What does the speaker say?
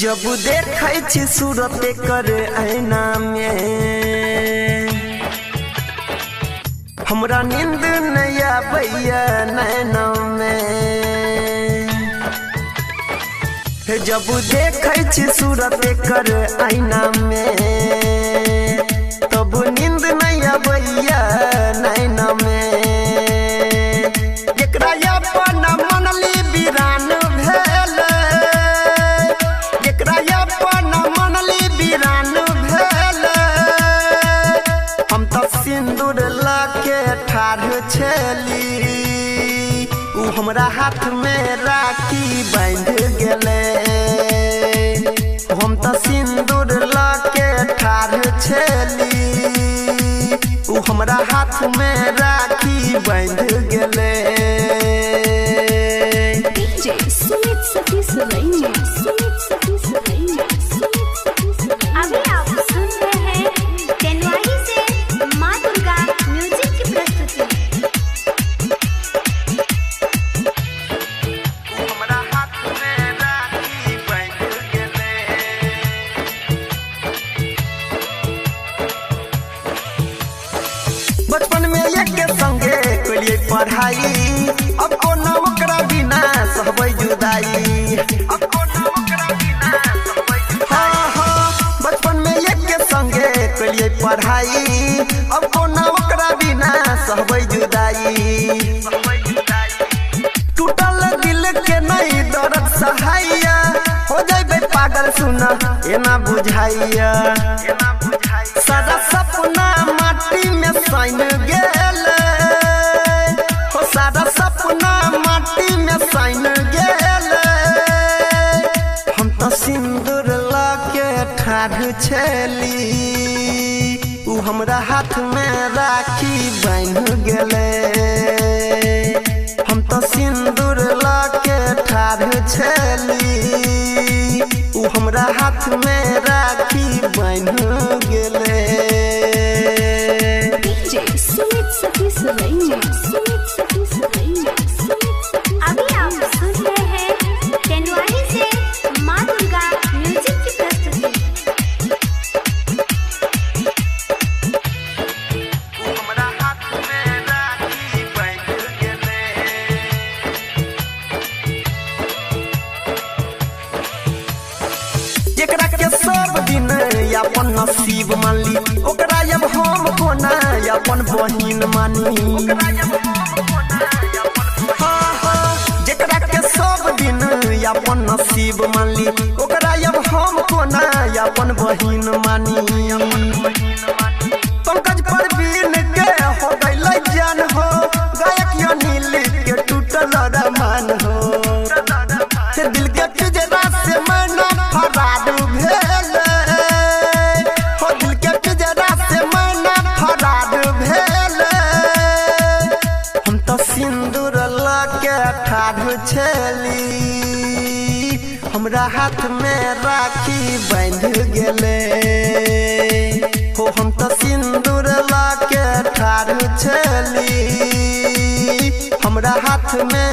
जब देखै छी सूरत कर ऐना में हमरा नींद नहीं आबैया नैना में। जब देखै छी सूरत कर ऐना में तब नींद नहीं आबैया नैना में। एकरा अपन मनली वीरान भेल, एकरा अपन मनली वीरान भेल। हम तो सिंदूर लाके ठाढ़ छली, उ हमरा हाथ में राखी बांध गेले। हम तो सिंदूर लाके ठाढ़ छली, उ हमरा हाथ में राखी बांध गेले। अभी आप सुन रहे हैं टेनवाही से माँ दुर्गा म्यूजिक की प्रस्तुति। हमरा हाथ में राखी बांध गेले। बचपन में एक संगे कलिए पढ़ाई, अब कोनो ओकरा बिना सहबै जुदाई। अब कोनो ओकरा बिना सहबै जुदाई। हाँ बचपन में एक संगे कलिए पढ़ाई, अब कोनो ओकरा बिना सहबै जुदाई। टूटल दिल के नहीं दर्द सहाइया, हो जाइबे पागल सुना एना बुझाइया। सारा सपना माटी में सैन गेल, हो सारा सपना माटी में सैन गेल। हम तो सिंदूर लाके ठाढ़ छली, उ हमरा हाथ में राखी बांध गेले। हम तो सिंदूर लाके ठाढ़ छली, उ हमरा हाथ में राखी बांध गेले। अभी आप सुन रहे हैं टेनवाही से माँ दुर्गा म्यूजिक की प्रस्तुति। हमरा हाथ में राखी बांध गेले। एकरा के सब दिन अपन नसीब मानली, ओकरा अब हम कोना अपन बहिन मानी। हाँ हाँ जेकरा के सब दिन अपन नसीब मानली, ओकरा अब हम कोना अपन बहिन मानी। पंकज परवीन के हो गइल जान हो, गायक अनिल के टूटल रमान हो। दिल के पिंजरा से मैना फरार भेल, हो दिल के पिंजरा से मैना फरार भेल। हम तो सिंदूर लाके ठाढ़ छली, हमरा हाथ में राखी बांध गेले। हो हम तो सिंदूर लाके ठाढ़ छली, हमरा हाथ में